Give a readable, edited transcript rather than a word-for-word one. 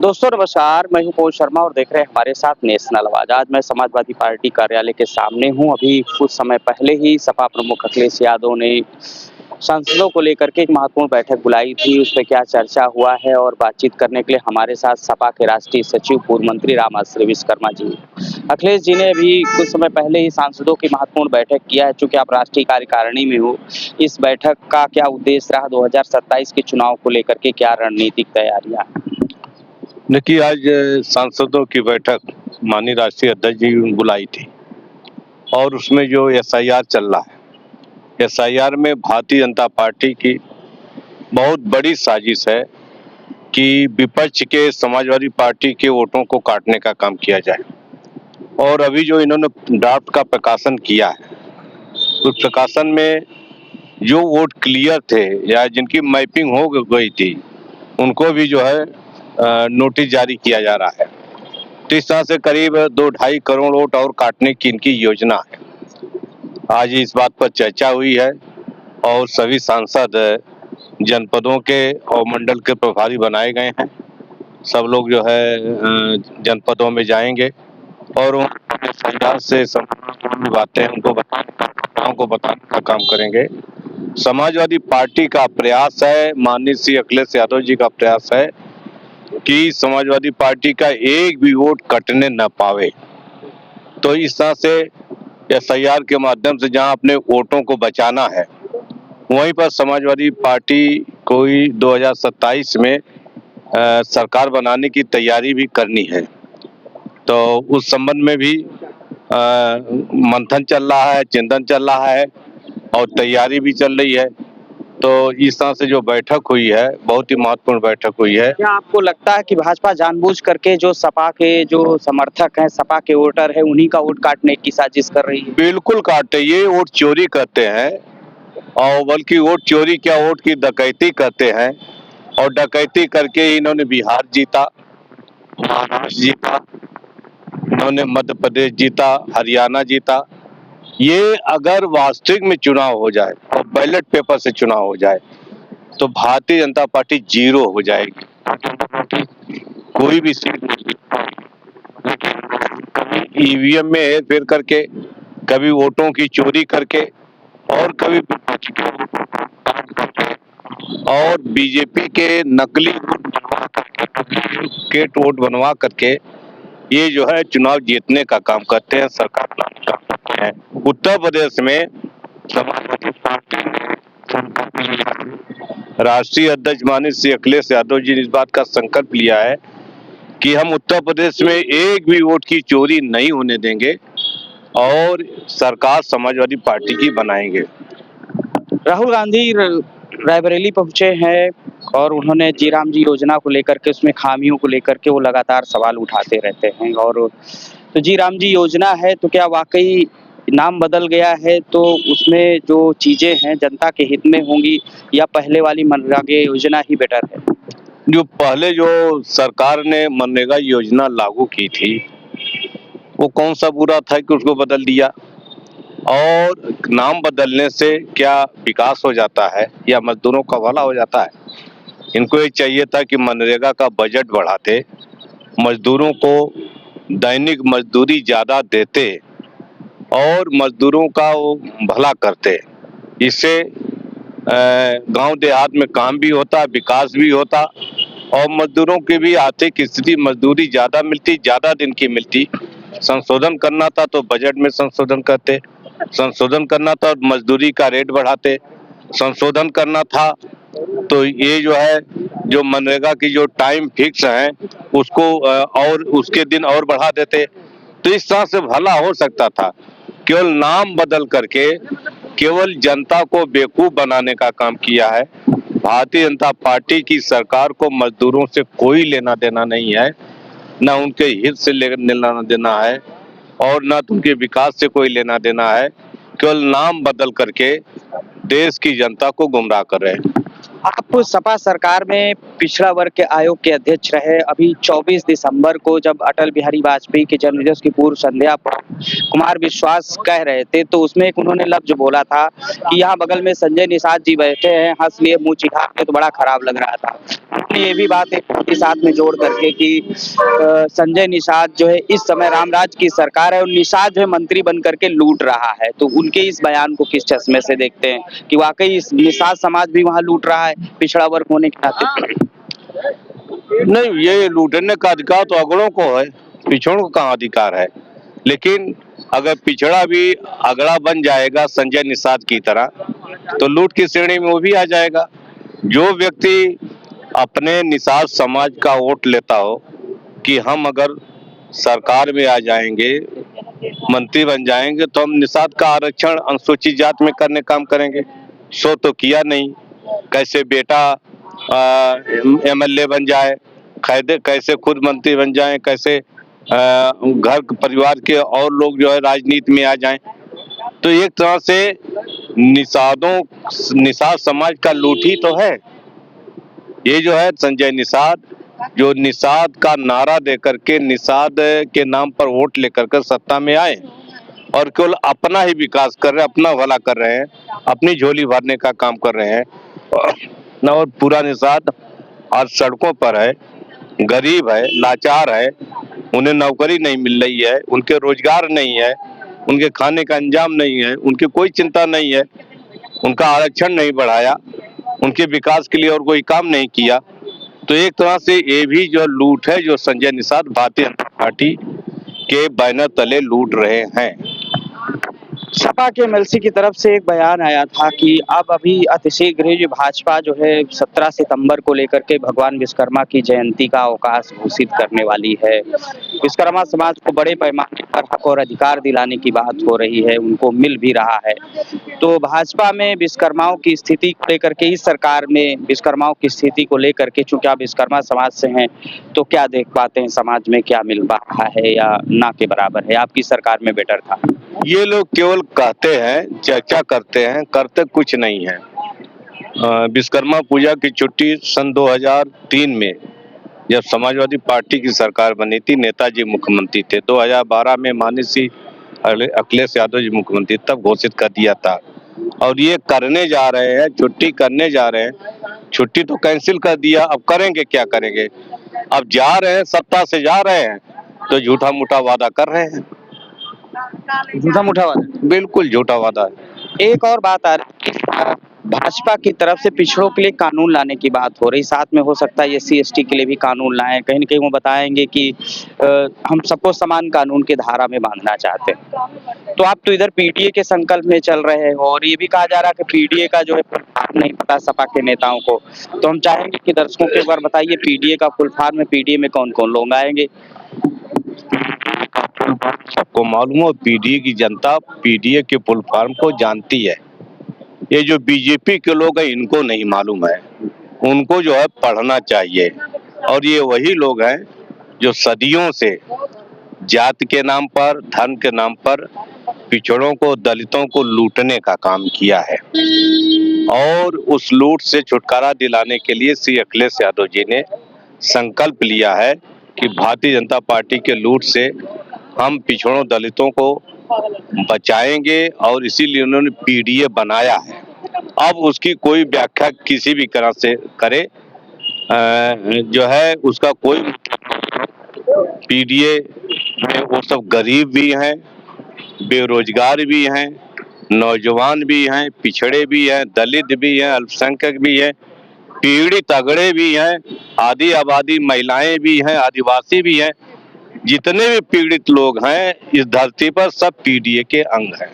दोस्तों नमस्कार, मैं हूं पवन शर्मा और देख रहे हैं हमारे साथ नेशनल आवाज। आज मैं समाजवादी पार्टी कार्यालय के सामने हूं। अभी कुछ समय पहले ही सपा प्रमुख अखिलेश यादव ने सांसदों को लेकर के एक महत्वपूर्ण बैठक बुलाई थी। उस पर क्या चर्चा हुआ है और बातचीत करने के लिए हमारे साथ सपा के राष्ट्रीय सचिव पूर्व मंत्री रामाश्री विश्वकर्मा जी। अखिलेश जी ने अभी कुछ समय पहले ही सांसदों की महत्वपूर्ण बैठक किया है। चूंकि आप राष्ट्रीय कार्यकारिणी में हो, इस बैठक का क्या उद्देश्य रहा, 2027 के चुनाव को लेकर के क्या रणनीतिक तैयारियां? देखिए, आज सांसदों की बैठक माननीय राष्ट्रीय अध्यक्ष जी ने बुलाई थी और उसमें जो एसआईआर चल रहा है, एसआईआर में भारतीय जनता पार्टी की बहुत बड़ी साजिश है कि विपक्ष के समाजवादी पार्टी के वोटों को काटने का काम किया जाए। और अभी जो इन्होंने ड्राफ्ट का प्रकाशन किया है, उस प्रकाशन में जो वोट क्लियर थे या जिनकी मैपिंग हो गई थी, उनको भी जो है नोटिस जारी किया जा रहा है। तो इस तरह से करीब 2-2.5 करोड़ वोट और काटने की इनकी योजना है। आज इस बात पर चर्चा हुई है और सभी सांसद जनपदों के और मंडल के प्रभारी बनाए गए हैं। सब लोग जो है जनपदों में जाएंगे और सरकार से संबंधित बातें उनको बताने का काम करेंगे। समाजवादी पार्टी का प्रयास है, माननीय श्री अखिलेश यादव जी का प्रयास है कि समाजवादी पार्टी का एक भी वोट कटने न पावे। तो इस तरह से एसआईआर के माध्यम से जहां अपने वोटों को बचाना है, वहीं पर समाजवादी पार्टी कोई 2027 में सरकार बनाने की तैयारी भी करनी है। तो उस संबंध में भी मंथन चल रहा है, चिंतन चल रहा है और तैयारी भी चल रही है। तो इस तरह से जो बैठक हुई है, बहुत ही महत्वपूर्ण बैठक हुई है। क्या आपको लगता है कि भाजपा जानबूझ करके जो सपा के जो समर्थक हैं, सपा के वोटर हैं, उन्हीं का वोट काटने की साजिश कर रही है? बिल्कुल काटते, ये वोट चोरी करते हैं और बल्कि वोट चोरी क्या, वोट की डकैती करते हैं। और डकैती करके इन्होंने बिहार जीता, महाराष्ट्र जीता, इन्होंने मध्य प्रदेश जीता, हरियाणा जीता। ये अगर वास्तविक में चुनाव हो जाए और बैलेट पेपर से चुनाव हो जाए तो भारतीय जनता पार्टी जीरो हो जाएगी। कोई भी सीट नहीं जीत पाएगी। कभी ईवीएम में हेरफेर करके, कभी वोटों की चोरी करके और कभी विपक्ष के वोटों को काट करके और बीजेपी के नकली वोट बनवा करके, डुप्लीकेट वोट बनवा करके ये जो है चुनाव जीतने का काम करते हैं, सरकार बनाने का काम करते हैं। उत्तर प्रदेश में समाजवादी पार्टी ने संकल्प लिया है, राष्ट्रीय अध्यक्ष माननीय श्री अखिलेश यादव जी ने इस बात का संकल्प लिया है कि हम उत्तर प्रदेश में एक भी वोट की चोरी नहीं होने देंगे और सरकार समाजवादी पार्टी की बनाएंगे। राहुल गांधी रायबरेली पहुंचे हैं और उन्होंने जी राम जी योजना को लेकर के, उसमें खामियों को लेकर के वो लगातार सवाल उठाते रहते हैं। और तो जी राम जी योजना है, तो क्या वाकई नाम बदल गया है तो उसमें जो चीजें हैं जनता के हित में होंगी, या पहले वाली मनरेगा योजना ही बेटर है? जो पहले जो सरकार ने मनरेगा योजना लागू की थी, वो कौन सा बुरा था कि उसको बदल दिया? और नाम बदलने से क्या विकास हो जाता है या मजदूरों का भला हो जाता है? इनको ये चाहिए था कि मनरेगा का बजट बढ़ाते, मजदूरों को दैनिक मजदूरी ज्यादा देते और मजदूरों का वो भला करते। इससे गांव देहात में काम भी होता, विकास भी होता और मजदूरों की भी आर्थिक स्थिति, मजदूरी ज्यादा मिलती, ज्यादा दिन की मिलती। संशोधन करना था तो बजट में संशोधन करते, संशोधन करना था मजदूरी का रेट बढ़ाते, संशोधन करना था तो ये जो है जो मनरेगा की जो टाइम फिक्स है उसको और उसके दिन और बढ़ा देते। तो इस तरह से भला हो सकता था। केवल नाम बदल करके केवल जनता को बेवकूफ बनाने का काम किया है। भारतीय जनता पार्टी की सरकार को मजदूरों से कोई लेना देना नहीं है, न उनके हित से लेना देना है और न तो उनके विकास से कोई लेना देना है। केवल नाम बदल करके देश की जनता को गुमराह कर रहे हैं। आप सपा सरकार में पिछड़ा वर्ग के आयोग के अध्यक्ष रहे। अभी 24 दिसंबर को जब अटल बिहारी वाजपेयी के जन्मदिवस की पूर्व संध्या पर कुमार विश्वास कह रहे थे, तो उसमें एक उन्होंने लफ्ज बोला था कि यहाँ बगल में संजय निषाद जी बैठे हैं, हंस लिए मुंह चिढ़ा के, तो बड़ा खराब लग रहा था। उन्होंने ये भी बात एक ही साथ में जोड़ करके कि संजय निषाद जो है इस समय रामराज की सरकार है और निषाद जो है मंत्री बन करके लूट रहा है। तो उनके इस बयान को किस चश्मे से देखते हैं कि वाकई इस निषाद समाज भी वहाँ लूट रहा है पिछड़ा वर्ग होने के नाते? नहीं, ये लूटने का अधिकार तो अगड़ों को है, पिछड़ों को कहाँ अधिकार है। लेकिन अगर पिछड़ा भी अगड़ा बन जाएगा संजय निषाद की तरह, तो लूट की श्रेणी में वो भी आ जाएगा। जो व्यक्ति अपने निषाद समाज का वोट लेता हो कि हम अगर सरकार में आ जाएंगे, मंत्री बन जाएंगे, तो हम निषाद का आरक्षण अनुसूचित जात में करने काम करेंगे, सो तो किया नहीं। कैसे बेटा एमएलए बन जाए, कैसे खुद मंत्री बन जाए, कैसे घर परिवार के और लोग जो है राजनीति में आ जाएं। तो एक तरह से निषाद समाज का लूट ही तो है। ये जो है संजय निषाद, जो निषाद का नारा देकर के निषाद के नाम पर वोट लेकर के सत्ता में आए और केवल अपना ही विकास कर रहे हैं, अपना भला कर रहे हैं, अपनी झोली भरने का काम कर रहे हैं। और पूरा निषाद आज सड़कों पर है, गरीब है, लाचार है, उन्हें नौकरी नहीं मिल रही है, उनके रोजगार नहीं है, उनके खाने का इंतजाम नहीं है, उनकी कोई चिंता नहीं है, उनका आरक्षण नहीं बढ़ाया, उनके विकास के लिए और कोई काम नहीं किया। तो एक तरह से ये भी जो लूट है, जो संजय निषाद भारतीय जनता पार्टी के बैनर तले लूट रहे हैं। सपा के एमएलसी की तरफ से एक बयान आया था कि अब अभी अतिशीघ्र ही भाजपा जो है 17 सितंबर को लेकर के भगवान विश्वकर्मा की जयंती का अवकाश घोषित करने वाली है। विश्वकर्मा समाज को बड़े पैमाने पर हक और अधिकार दिलाने की बात हो रही है, उनको मिल भी रहा है। तो भाजपा में विश्वकर्माओं की स्थिति को लेकर के, इस सरकार में विश्वकर्माओं की स्थिति को लेकर के, चूंकि आप विश्वकर्मा समाज से हैं, तो क्या देख पाते हैं समाज में क्या मिल रहा है या ना के बराबर है? आपकी सरकार में बेटर था? ये लोग केवल कहते हैं, चर्चा करते हैं, करते कुछ नहीं है। विश्वकर्मा पूजा की छुट्टी सन 2003 में जब समाजवादी पार्टी की सरकार बनी थी, नेताजी मुख्यमंत्री थे, 2012 में माननीय श्री अखिलेश यादव जी मुख्यमंत्री, तब घोषित कर दिया था। और ये करने जा रहे हैं, छुट्टी करने जा रहे हैं। छुट्टी तो कैंसिल कर दिया, अब करेंगे क्या करेंगे? अब जा रहे हैं, सत्ता से जा रहे हैं तो झूठा मूठा वादा कर रहे हैं। झूठा मूठा वादा, बिल्कुल झूठा वादा है। एक और बात आ रही है, भाजपा की तरफ से पिछड़ों के लिए कानून लाने की बात हो रही, साथ में हो सकता है एससी एसटी के लिए भी कानून लाएं। कहीं न कहीं वो बताएंगे कि हम सबको समान कानून की धारा में बांधना चाहते हैं। तो आप तो इधर पीडीए के संकल्प में चल रहे हो और ये भी कहा जा रहा है कि पीडीए का जो है फुल फॉर्म नहीं पता सपा के नेताओं को। तो हम चाहेंगे कि दर्शकों को एक बार बताइए पीडीए का फुल फॉर्म में, पीडीए में कौन-कौन लोग आएंगे? सबको मालूम हो, पीडीए की जनता पीडीए के फुल फॉर्म को जानती है। ये जो बीजेपी के लोग हैं, इनको नहीं मालूम है, उनको जो है पढ़ना चाहिए। और ये वही लोग हैं जो सदियों से जात के नाम पर, धर्म के नाम पर पिछड़ों को, दलितों को लूटने का काम किया है। और उस लूट से छुटकारा दिलाने के लिए श्री अखिलेश यादव जी ने संकल्प लिया है कि भारतीय जनता पार्टी के लूट से हम पिछड़ों, दलितों को बचाएंगे, और इसीलिए उन्होंने पीडीए बनाया है। अब उसकी कोई व्याख्या किसी भी तरह से करे, जो है उसका कोई, पीडीए में वो सब गरीब भी हैं, बेरोजगार भी हैं, नौजवान भी हैं, पिछड़े भी हैं, दलित भी हैं, अल्पसंख्यक भी हैं, पीड़ित अगड़े भी हैं, आदि आबादी महिलाएं भी हैं, आदिवासी भी हैं। जितने भी पीड़ित लोग हैं इस धरती पर, सब पीडीए के अंग हैं।